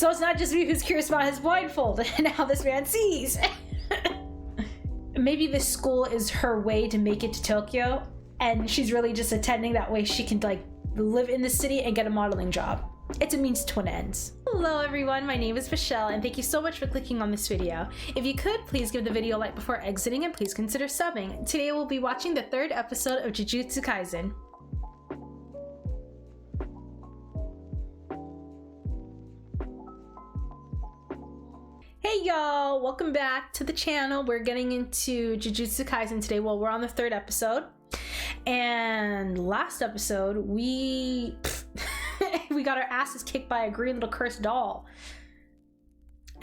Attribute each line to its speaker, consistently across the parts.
Speaker 1: So it's not just me who's curious about his blindfold and how this man sees. Maybe this school is her way to make it to Tokyo, and she's really just attending that way she can like live in the city and get a modeling job. It's a means to an end. Hello everyone, my name is Michelle and thank you so much for clicking on this video. If you could, please give the video a like before exiting and please consider subbing. Today we'll be watching the 3rd episode of JUJUTSU KAISEN. Hey y'all, welcome back to the channel. We're getting into JUJUTSU KAISEN today. Well, we're on the 3rd episode. And last episode, we got our asses kicked by a green little cursed doll.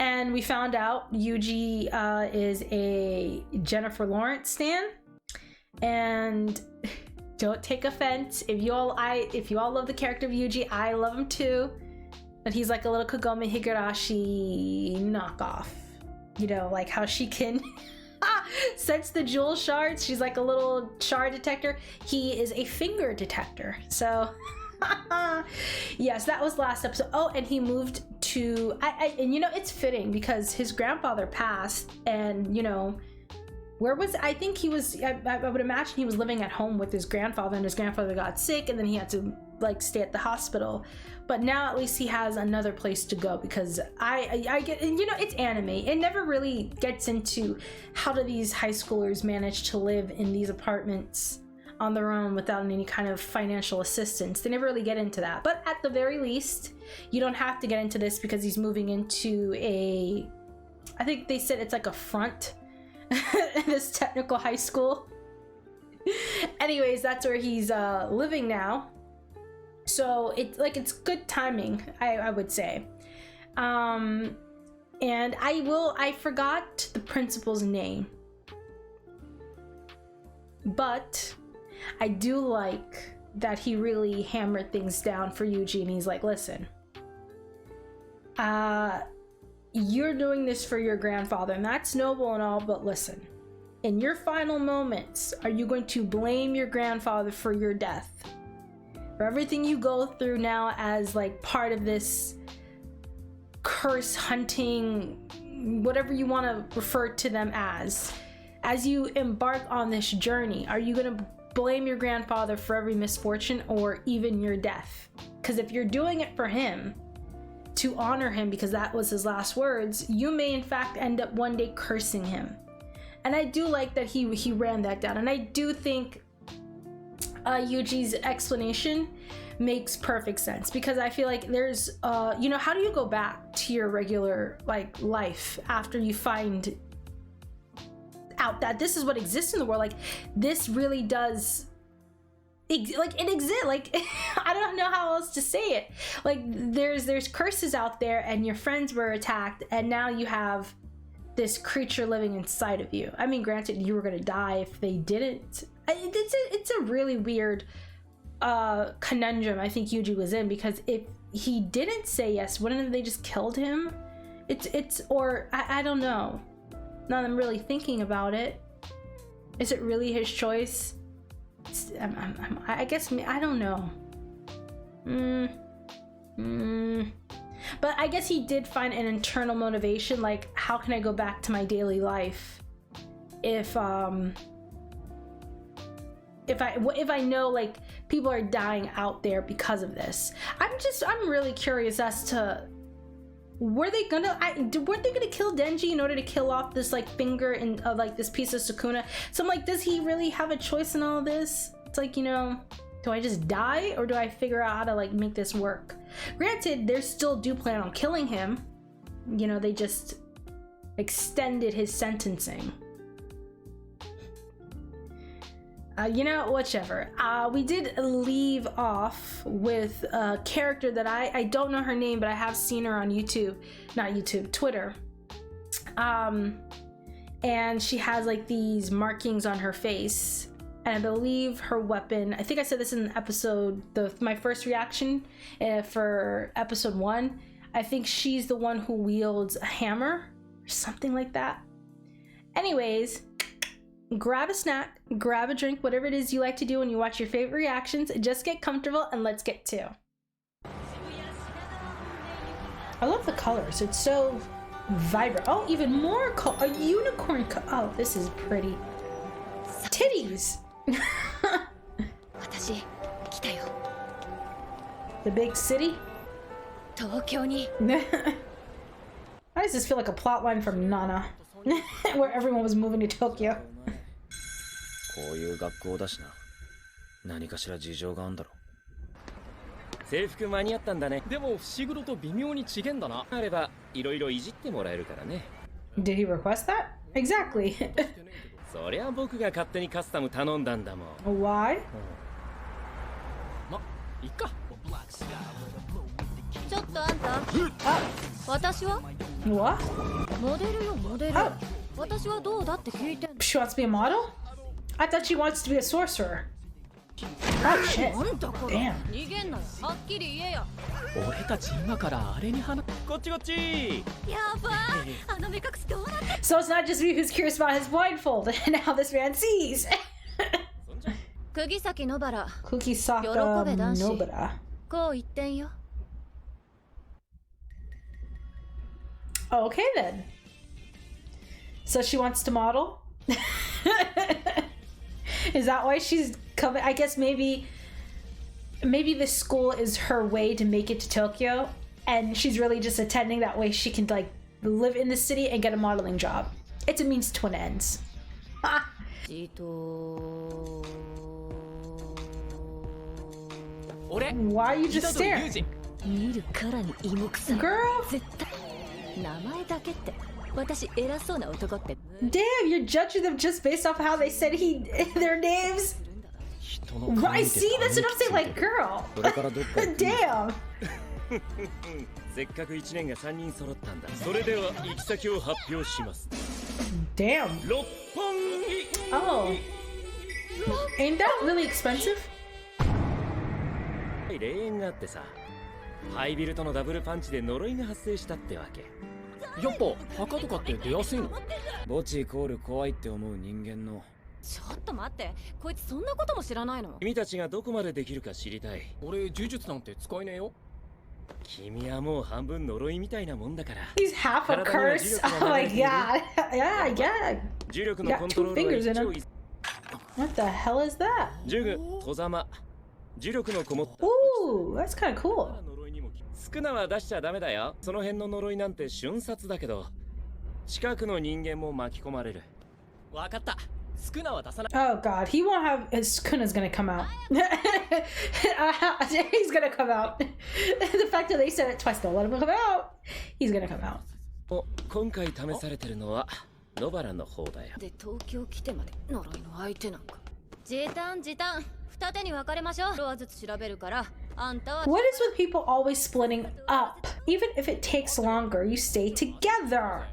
Speaker 1: And we found out Yuji is a Jennifer Lawrence stan. And don't take offense. If you all love the character of Yuji, I love him too. But he's like a little Kagome Higurashi knockoff. You know, like how she can sense the jewel shards. She's like a little shard detector. He is a finger detector. So, yes, that was last episode. Oh, and he moved to, and you know, it's fitting because his grandfather passed and, you know, where was, I think he was, I would imagine he was living at home with his grandfather and his grandfather got sick and then he had to like stay at the hospital. But now at least he has another place to go because I get, you know, it's anime. It never really gets into how do these high schoolers manage to live in these apartments on their own without any kind of financial assistance. They never really get into that. But at the very least, you don't have to get into this because he's moving into a, I think they said it's like a front in this technical high school. Anyways, that's where he's living now. So it's good timing, I would say. And I forgot the principal's name, but I do like that he really hammered things down for Yuji and he's like, listen, you're doing this for your grandfather and that's noble and all, but listen, in your final moments, are you going to blame your grandfather for your death? For everything you go through now as like part of this curse hunting, whatever you want to refer to them as you embark on this journey, are you going to blame your grandfather for every misfortune or even your death? Because if you're doing it for him, to honor him because that was his last words, you may in fact end up one day cursing him. And I do like that he ran that down, and I do think Yuji's explanation makes perfect sense because I feel like there's you know, how do you go back to your regular like life after you find out that this is what exists in the world? Like this really does like it exists. Like I don't know how else to say it. Like there's curses out there and your friends were attacked and now you have this creature living inside of you. I mean, granted, you were gonna die if they didn't. It's a really weird conundrum I think Yuji was in, because if he didn't say yes, wouldn't they just killed him? Or I don't know. Now that I'm really thinking about it, is it really his choice? I guess I don't know. But I guess he did find an internal motivation, like how can I go back to my daily life if I know like people are dying out there because of this. I'm really curious as to weren't they gonna kill Denji in order to kill off this like finger and like this piece of Sukuna? So I'm like, does he really have a choice in all of this? It's like, you know, do I just die or do I figure out how to like make this work? Granted, they still do plan on killing him. You know, they just extended his sentencing. You know, whichever. We did leave off with a character that I don't know her name, but I have seen her on Twitter. And she has like these markings on her face. And I believe her weapon, I think I said this in episode, my first reaction for episode 1. I think she's the one who wields a hammer or something like that. Anyways, grab a snack, grab a drink, whatever it is you like to do when you watch your favorite reactions. Just get comfortable and let's get to. I love the colors. It's so vibrant. Oh, even more a unicorn. Oh, this is pretty. Titties. The big city. Why does this feel like a plot line from Nana, where everyone was moving to Tokyo?
Speaker 2: こういう学校だしな。何かしら事情があんだろ。制服間に合ったんだね。でも伏黒と微妙に違えんだな。あればいろいろいじってもらえるからね。
Speaker 1: Did he request that? Exactly.
Speaker 2: そりゃ僕が勝手にカスタム頼んだんだもん。
Speaker 1: Why?
Speaker 2: ま、いっか。
Speaker 3: ちょっとあんた。私は？
Speaker 1: What?
Speaker 3: モデルよモデル。私はどうだって聞いてんの。
Speaker 1: She wants to be a model? I thought she wants to be a sorcerer. Oh shit. Damn.
Speaker 3: 逃げんなよ。はっきり言えよ。
Speaker 4: 俺たち今からあれに話
Speaker 2: こっちこっち。
Speaker 3: やばい。あの目隠しどうなって。
Speaker 1: So it's not just me who's curious about his blindfold. Now this man sees.
Speaker 3: 釘崎野原。
Speaker 1: Kukisaka
Speaker 3: 喜べ男子。
Speaker 1: Nobara.
Speaker 3: こう言ってんよ。
Speaker 1: Oh, okay then. So she wants to model? Is that why she's coming? I guess maybe this school is her way to make it to Tokyo, and she's really just attending that way she can like live in the city and get a modeling job. It's a means to an ends. Why are you just staring? Girl! Damn, you're judging them just based off how they said their names? Right, see? That's what I'm saying, like, girl. Damn.
Speaker 2: せっかく1年が3人揃ったんだ。それでは行き先を発表します。
Speaker 1: Damn.
Speaker 2: 六本木。
Speaker 1: Oh. Ain't that really expensive?
Speaker 2: 霊園があってさ、ハイビルとのダブルパンチで呪いが発生したってわけ。
Speaker 4: やっぱ墓とかって出やすいの？
Speaker 2: 墓地イコール怖いって思う人間の。
Speaker 3: ちょっと待って、こいつそんなことも知らないの？
Speaker 2: 君たちがどこまでできるか知りたい。
Speaker 4: 俺呪術なんて使えねえよ。
Speaker 2: 君はもう半分呪いみたいなもんだから。
Speaker 1: He's half a curse. Oh my god. Yeah, yeah.
Speaker 2: 重力のコントロールは一応。
Speaker 1: What the hell is that?
Speaker 2: 呪具、戸様。重力のこもった。
Speaker 1: Ooh, that's kind of cool.
Speaker 2: 少なは出しちゃダメだよ。その辺の呪いなんて瞬殺だけど、近くの人間も巻き込まれる。
Speaker 4: わかった。少なは出さない。
Speaker 1: Oh god, he won't have. Kuna's gonna come out. He's gonna come out. The fact that they said it twice, don't let him come out. He's gonna come out.
Speaker 2: 今回試されてるのは野原の方だよ。
Speaker 3: で、東京来てまで呪いの相手なんか。時短。二手に分かれましょう。ロアずつ調べるから。
Speaker 1: What is with people always splitting up? Even if it takes longer, you stay together.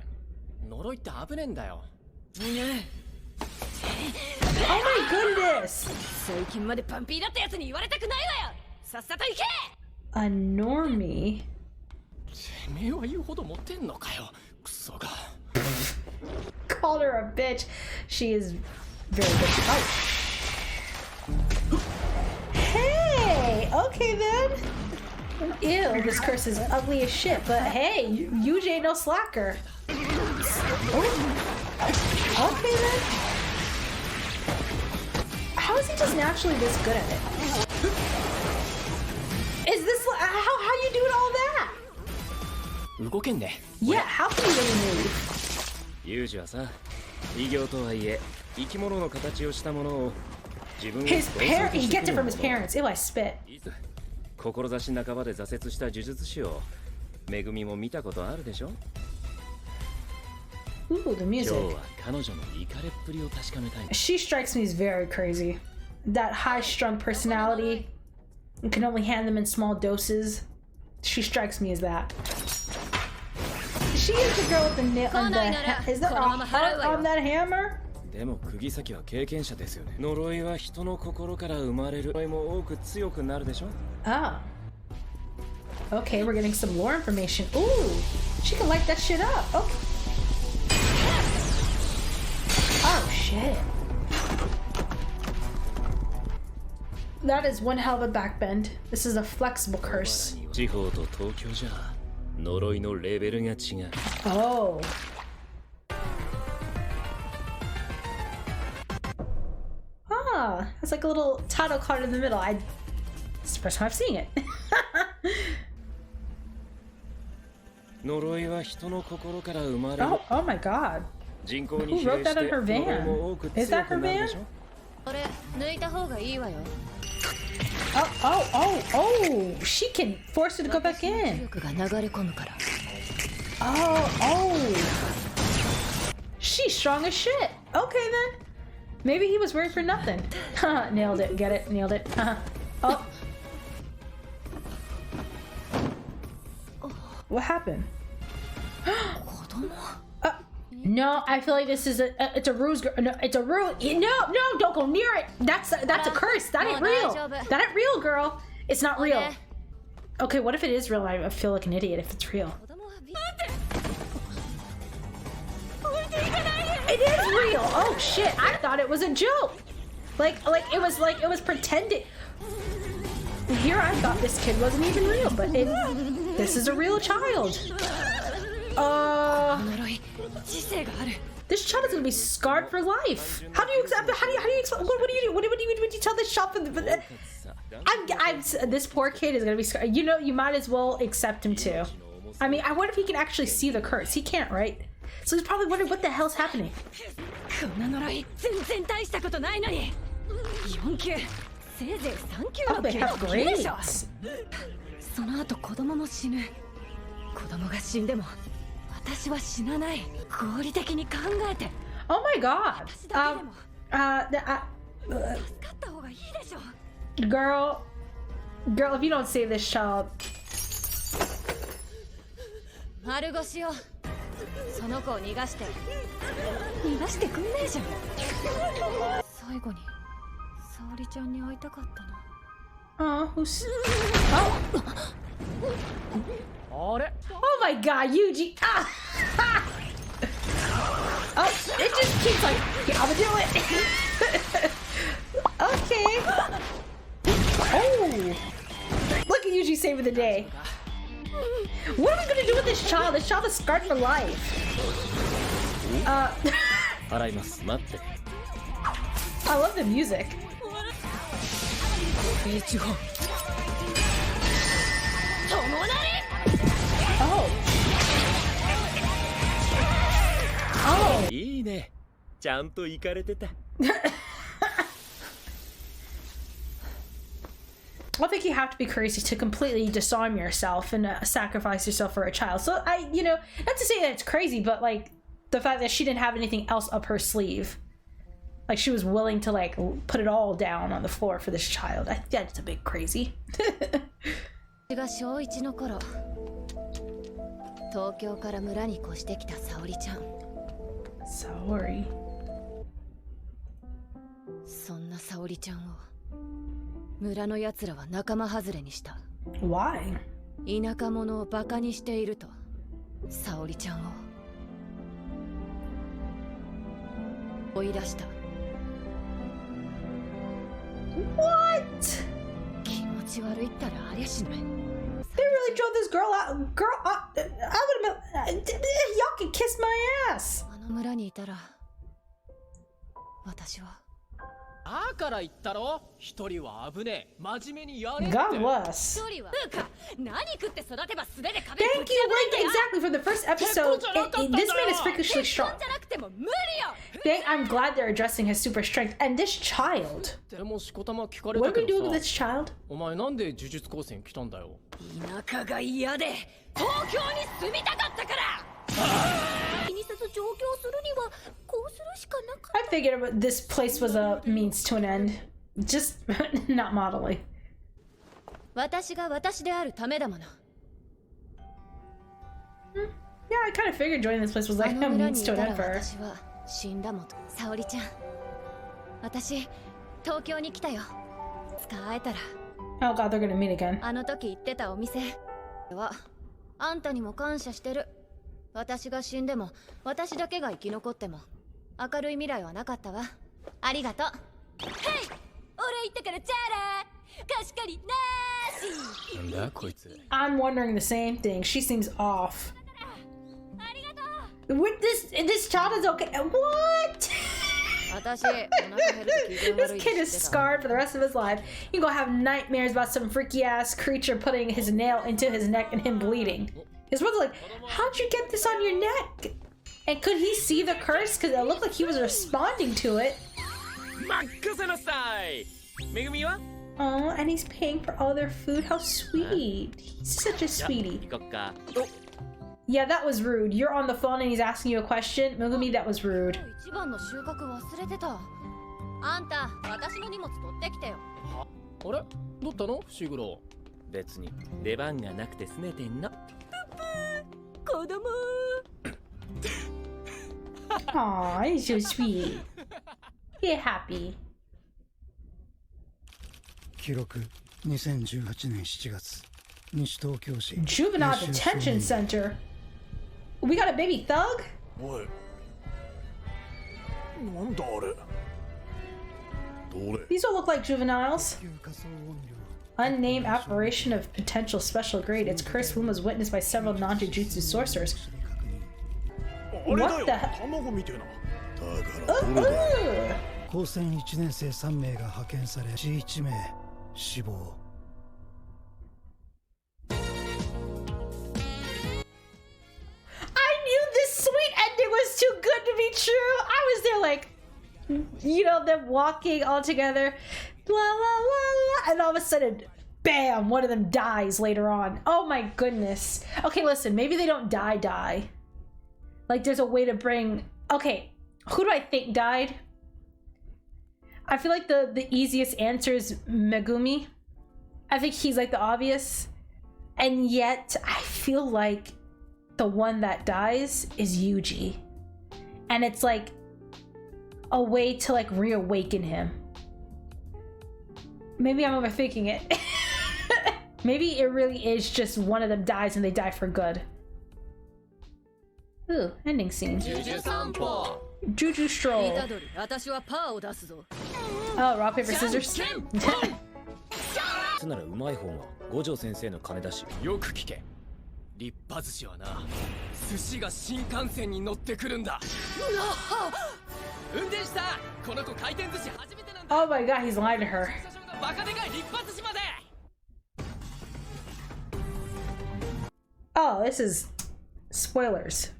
Speaker 4: 呪いって危ねえんだよ。
Speaker 1: Oh my goodness!
Speaker 3: 最近までパンピーだったやつに言われたくないわよ。さっさと行け。
Speaker 1: A normie.
Speaker 4: てめえは言うほど持ってんのかよ。クソが。
Speaker 1: Called her a bitch. She is very bitchy. Oh. Hey! Okay then. Ew, this curse is ugly as shit, but hey, Yuji ain't no slacker. Oh. Okay then. How is he just naturally this good at it? Is this how you doing all that?
Speaker 4: 動けんね。
Speaker 1: Yeah, how can you really move?
Speaker 2: ユージはさ、異形とはいえ生き物の形をしたものを自分
Speaker 1: His parents, he gets it from his parents. Ew, I spit.
Speaker 2: 志半ばで挫折した呪術師をめぐみも見たことあるでしょ。
Speaker 1: Ooh, the music.
Speaker 2: 今日は彼女のイカれっぷりを確かめたい。
Speaker 1: She strikes me as very crazy. That high-strung personality. You can only hand them in small doses. She strikes me as that. She is the girl with the nail on the. Is there a heart on that hammer?
Speaker 2: でも釘崎は経験者ですよね。呪いは人の心から生まれる。呪いも多く強くなるでしょ。
Speaker 1: Oh. Okay, we're getting some lore information. Ooh, she can light that shit up. Okay. Oh shit. That is one hell of a backbend. This is a flexible curse.
Speaker 2: 地方と東京じゃ呪いのレベルが違う。
Speaker 1: Oh. Ah, it's like a little title card in the middle. It's the first time I've seen it.
Speaker 2: 呪いは人の心から生まれる。
Speaker 1: Oh my god.
Speaker 2: 人口に
Speaker 1: Who
Speaker 2: 比
Speaker 1: wrote
Speaker 2: 例
Speaker 1: that
Speaker 2: し
Speaker 1: in
Speaker 2: て
Speaker 1: her
Speaker 2: 呪い
Speaker 1: van?
Speaker 2: も多く
Speaker 1: Is
Speaker 2: 強
Speaker 1: that
Speaker 2: く
Speaker 1: her
Speaker 2: なる
Speaker 1: van?
Speaker 2: でしょ。
Speaker 3: これ抜いた方がいいわよ。
Speaker 1: Oh, she can force it to go back
Speaker 3: 気
Speaker 1: in.
Speaker 3: 力が流れ込むから。
Speaker 1: Oh. She's strong as shit. Okay then. Maybe he was worried for nothing. Haha, nailed it. Get it? Nailed it. Oh. What happened? No, I feel like this is it's a ruse. No, it's a ruse. No, don't go near it. That's a curse. That ain't real. That ain't real, girl. It's not real. Okay, what if it is real? I feel like an idiot if it's real. It is real. Oh shit! I thought it was a joke. Like it was pretended. Here I thought this kid wasn't even real, but this is a real child. This child is gonna be scarred for life. How do you explain? What do you tell this child? This poor kid is gonna be scarred. You know, you might as well accept him too. I mean, I wonder if he can actually see the curse. He can't, right? So he's probably wondering what the hell's happening. Oh, they have grades.
Speaker 3: その後子供も死ぬ。子供が死んでも私は死なない。合理的に考えて。
Speaker 1: Oh my god. Girl, if you don't save this child.
Speaker 3: 丸腰よ。その子を逃がして。逃がしてくんねえじゃん。最後に沙織ちゃんに会いたかったな。
Speaker 1: Who's... Oh my god, Yuji! Oh, it just keeps like, yeah, I'm gonna do it! Okay. Oh! Look at Yuji saving the day. What are we gonna do with this child? This child is scarred for life. I love the music. Oh. Oh.
Speaker 2: いいね。ちゃんと行かれてた。
Speaker 1: I think you have to be crazy to completely disarm yourself and sacrifice yourself for a child. So not to say that it's crazy, but like the fact that she didn't have anything else up her sleeve. Like she was willing to like put it all down on the floor for this child. I think that's a bit crazy.
Speaker 3: が小1の頃、東京から村に越してきた沙織ちゃん。
Speaker 1: Sorry.
Speaker 3: そんな沙織ちゃんを村の奴らは仲間外れにした。
Speaker 1: Why?
Speaker 3: 田舎者をバカにしていると沙織ちゃんを追い出した。
Speaker 1: What?
Speaker 3: 気持ち悪いったらありゃしない。
Speaker 1: They really drove this girl out. Girl, I would have been. Y'all can kiss my ass.
Speaker 3: あの村にいたら私は。
Speaker 4: だから言ったろ。一人は危ねえ。真面目にやれって。
Speaker 1: God bless.
Speaker 3: 一人は何食って育てば素手で壁
Speaker 1: Thank you, like exactly for the first episode. This man is freakishly strong.
Speaker 3: じゃなくても無理よ。
Speaker 1: I'm glad they're addressing his super strength. And this child.
Speaker 4: でもしこたま聞かれ
Speaker 1: What
Speaker 4: た
Speaker 1: are
Speaker 4: け
Speaker 1: we doing
Speaker 4: ど
Speaker 1: with
Speaker 4: さ。
Speaker 1: this child?
Speaker 4: お前なんで呪術高専来たんだよ。
Speaker 3: 田舎が嫌で東京に住みたかったから。気にせず上京するにはこうするしかなかった。
Speaker 1: I figured this place was a means to an end. Just not modeling.
Speaker 3: 私が私であるためだもの。
Speaker 1: Yeah, I kind of figured joining this place was like a
Speaker 3: あの村
Speaker 1: means
Speaker 3: にい
Speaker 1: to
Speaker 3: た
Speaker 1: an
Speaker 3: ら
Speaker 1: end for her.
Speaker 3: 私は死んだもん。沙織ちゃん、私東京に来たよ。つか会えたら。
Speaker 1: Oh god, they're gonna meet again.
Speaker 3: あの時行ってたお店はあんたにも感謝してる。私が死んでも私だけが生き残っても明るい未来はなかったわ。ありがとう。ヘイ、俺行ってくる。チャラ
Speaker 2: なんだこいつ。
Speaker 1: I'm wondering the same thing. She seems off. With this child is okay. What? This kid is scarred for the rest of his life. He gonna have nightmares about some freaky ass creature putting his nail into his neck and him bleeding. His brother's like, how'd you get this on your neck? And could he see the curse? Because it looked like he was responding to it. Oh, and he's paying for all their food. How sweet. He's such a sweetie. Yeah, that was rude. You're on the phone and he's asking you a question. Megumi, that was rude.
Speaker 3: あんた、私の荷物取ってきてよ。
Speaker 4: あれどったの伏黒。
Speaker 2: 別に出番がなくて拗ねてんの。
Speaker 3: 子供。
Speaker 1: Aw, he's so sweet. Get happy.
Speaker 5: 記録2018年7月西東京市
Speaker 1: Juvenile Detention Center. We got a baby thug?
Speaker 6: おいなんだあれどれ
Speaker 1: These all look like juveniles.
Speaker 5: 仮想音量
Speaker 1: Unnamed apparition of potential special grade. Its cursed womb was witnessed by several non-jujutsu sorcerers.
Speaker 6: あれだ
Speaker 1: What
Speaker 6: よ
Speaker 1: the heck?
Speaker 6: 卵みてえなだからどれだ
Speaker 1: Ooh.
Speaker 5: 高専1年生3名が派遣され C1 名死亡
Speaker 1: I knew this sweet ending was too good to be true. I was there like, you know, them walking all together, la la la la, and all of a sudden, bam, one of them dies later on. Oh my goodness. Okay, listen, maybe they don't die. Like there's a way to bring, okay, who do I think died? I feel like the easiest answer is Megumi. I think he's like the obvious. And yet I feel like the one that dies is Yuji. And it's like a way to like reawaken him. Maybe I'm overthinking it. Maybe it really is just one of them dies and they die for good. Ooh, ending scene. Juju stroll.
Speaker 3: 虎杖、私はパーを出すぞ。
Speaker 1: Oh, rock, paper, scissors.
Speaker 2: つならうまい方が五条先生の金だし。
Speaker 4: よく聞け。立派寿司はな、寿司が新幹線に乗ってくるんだ。運転手さん、この子回転寿司初めてなんだ。
Speaker 1: Oh my god, he's lying to her.
Speaker 4: 駐車場がバカでかい立派寿司まで。
Speaker 1: Oh, this is spoilers.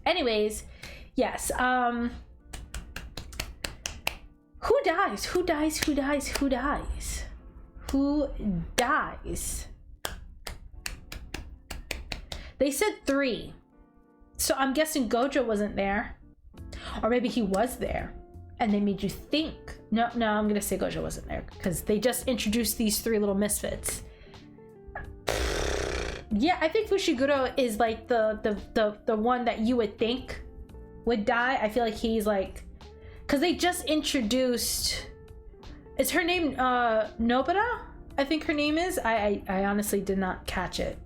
Speaker 1: Anyways, yes, who dies? Who dies? Who dies? Who dies? Who dies? They said 3. So I'm guessing Gojo wasn't there. Or maybe he was there. And they made you think. No, I'm gonna say Gojo wasn't there. Because they just introduced these 3 little misfits. Yeah, I think Fushiguro is like the one that you would think would die. I feel like he's like, because they just introduced, is her name Nobara? I think her name is. I honestly did not catch it.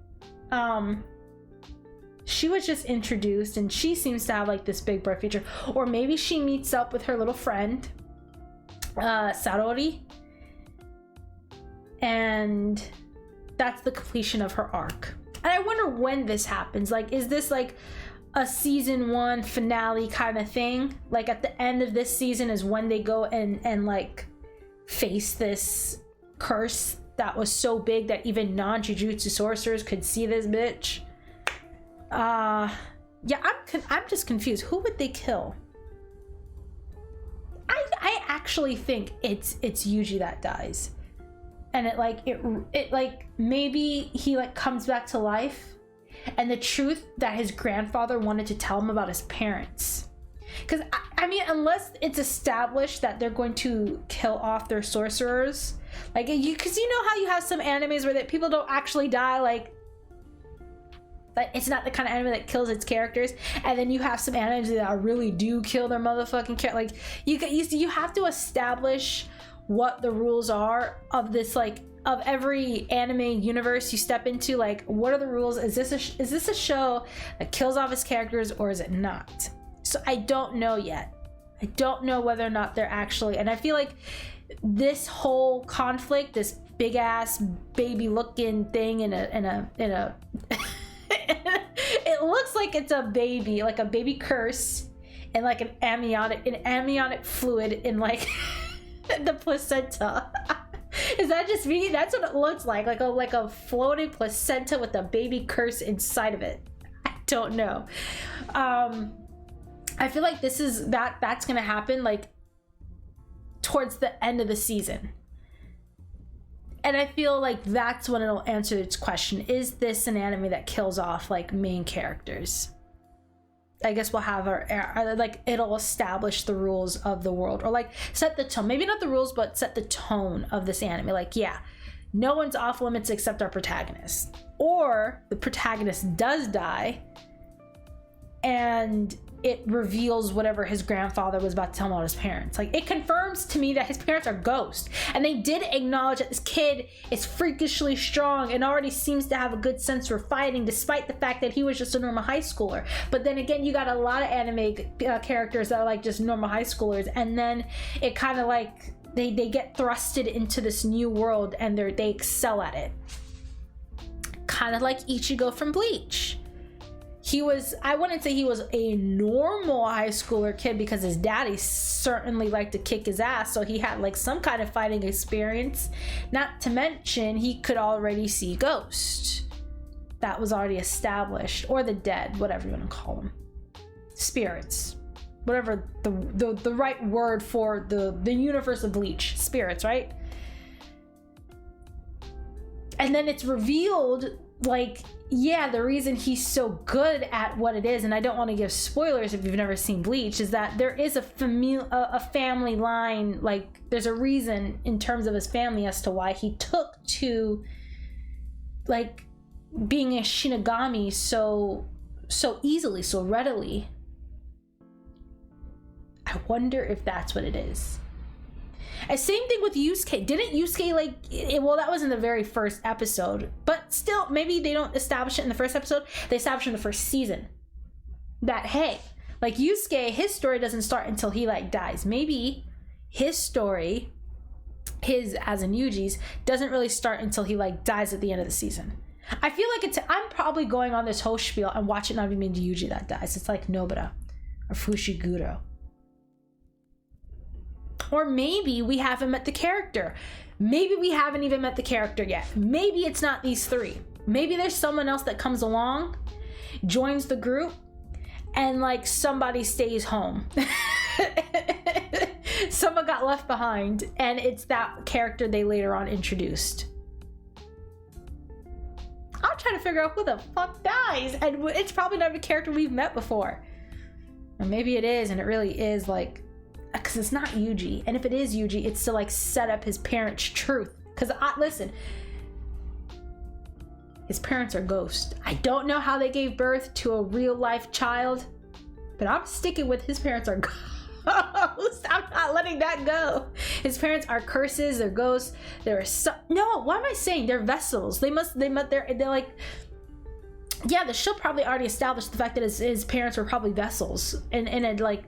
Speaker 1: She was just introduced and she seems to have like this big bright future. Or maybe she meets up with her little friend Sarori, and that's the completion of her arc. And I wonder when this happens. Like, is this like a season 1 finale kind of thing? Like at the end of this season is when they go and like face this curse that was so big that even non-jujutsu sorcerers could see this bitch. Yeah, I'm just confused. Who would they kill? I actually think it's Yuji that dies. And it like maybe he like comes back to life, and the truth that his grandfather wanted to tell him about his parents. Because I mean, unless it's established that they're going to kill off their sorcerers, like because you know how you have some animes where that people don't actually die, like it's not the kind of anime that kills its characters, and then you have some animes that really do kill their motherfucking character. Like you have to establish what the rules are of this, like of every anime universe you step into. Like, what are the rules? Is this a show that kills off its characters, or is it not? So I don't know yet. I don't know whether or not they're actually, and I feel like this whole conflict, this big ass baby looking thing in a it looks like it's a baby, like a baby curse, and like an amniotic fluid in like the placenta. Is that just me? That's what it looks like a floating placenta with a baby curse inside of it. I don't know. I feel like that's gonna happen like towards the end of the season. And I feel like that's when it'll answer its question. Is this an anime that kills off like main characters? I guess we'll have our like, it'll establish the rules of the world, or like set the tone. Maybe not the rules, but set the tone of this anime. Like, yeah, no one's off limits except our protagonist. Or the protagonist does die and it reveals whatever his grandfather was about to tell him about his parents. Like, it confirms to me that his parents are ghosts. And they did acknowledge that this kid is freakishly strong and already seems to have a good sense for fighting, despite the fact that he was just a normal high schooler. But then again, you got a lot of anime characters that are like just normal high schoolers, and then it kind of like they get thrusted into this new world and they excel at it. Kind of like Ichigo from Bleach. I wouldn't say he was a normal high schooler kid, because his daddy certainly liked to kick his ass, so he had like some kind of fighting experience. Not to mention, he could already see ghosts. That was already established. Or the dead, whatever you want to call them. Spirits. Whatever the right word for the universe of Bleach. Spirits, right? And then it's revealed, like, yeah, the reason he's so good at what it is, and I don't want to give spoilers if you've never seen Bleach, is that there is a family line. Like, there's a reason in terms of his family as to why he took to like being a Shinigami so easily, so readily. I wonder if that's what it is. And same thing with Yusuke. Didn't Yusuke like, well, that was in the very first episode, but still, maybe they don't establish it in the first episode. They establish it in the first season that, hey, like Yusuke, his story doesn't start until he like dies. Maybe his story, his as in Yuji's, doesn't really start until he like dies at the end of the season. I feel like I'm probably going on this whole spiel and watch it not even be Yuji that dies. It's like Nobara or Fushiguro. Or maybe we haven't met the character. Maybe we haven't even met the character yet. Maybe it's not these three. Maybe there's someone else that comes along, joins the group, and like somebody stays home. Someone got left behind, and it's that character they later on introduced. I'm trying to figure out who the fuck dies, and it's probably not a character we've met before. Or maybe it is, and it really is like, because it's not Yuji, and if it is Yuji, it's to like set up his parents' truth. Because listen, his parents are ghosts. I don't know how they gave birth to a real life child, but I'm sticking with his parents are ghosts. I'm not letting that go. His parents are curses. They're ghosts. They're no. What am I saying? They're vessels. They're like. Yeah, the show probably already established the fact that his parents were probably vessels, and it like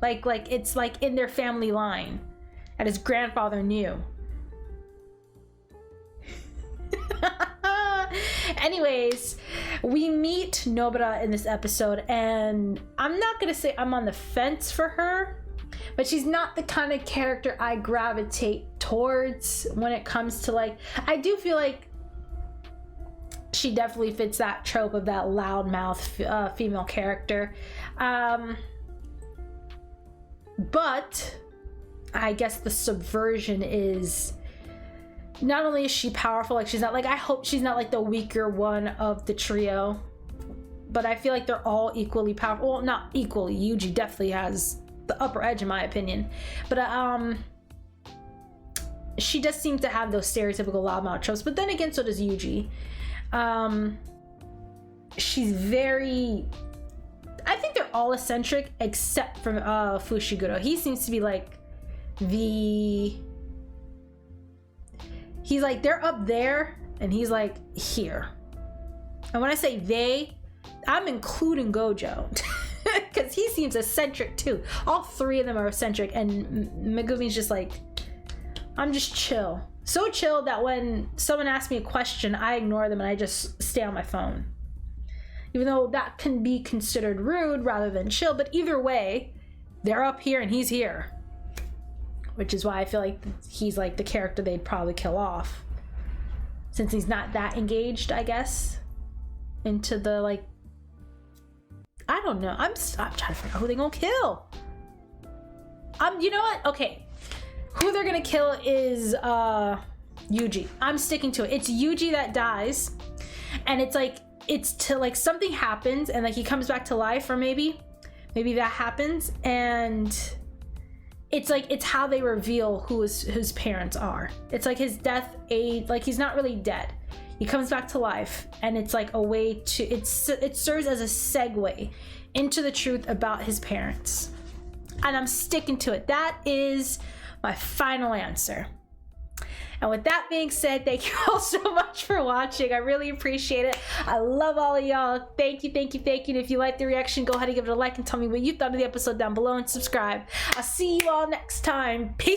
Speaker 1: it's like in their family line, and his grandfather knew. Anyways, we meet Nobara in this episode, and I'm not gonna say I'm on the fence for her, but she's not the kind of character I gravitate towards when it comes to like, I do feel like she definitely fits that trope of that loudmouth female character. But I guess the subversion is, not only is she powerful, like she's not like, I hope she's not like the weaker one of the trio, but I feel like they're all equally powerful. Well, not equally. Yuji definitely has the upper edge in my opinion, but she does seem to have those stereotypical loudmouth tropes, but then again, so does Yuji. She's very, I think they're all eccentric except for Fushiguro. He seems to be like he's like, they're up there and he's like here. And when I say they, I'm including Gojo. Because he seems eccentric too. All three of them are eccentric, and Megumi's just like, I'm just chill. So chill that when someone asks me a question, I ignore them and I just stay on my phone. Even though that can be considered rude rather than chill, but either way, they're up here and he's here. Which is why I feel like he's like the character they'd probably kill off. Since he's not that engaged, I guess, into the, like, I don't know. I'm trying to figure out who they're gonna kill. You know what? Okay. Who they're gonna kill is Yuji. I'm sticking to it. It's Yuji that dies. And it's like, it's to like something happens and like he comes back to life, or maybe that happens, and it's like, it's how they reveal who his parents are. It's like his death aid, like he's not really dead. He comes back to life, and it's like a way to, it serves as a segue into the truth about his parents. And I'm sticking to it. That is my final answer. And with that being said, thank you all so much for watching. I really appreciate it. I love all of y'all. Thank you, thank you, thank you. And if you liked the reaction, go ahead and give it a like and tell me what you thought of the episode down below, and subscribe. I'll see you all next time. Peace.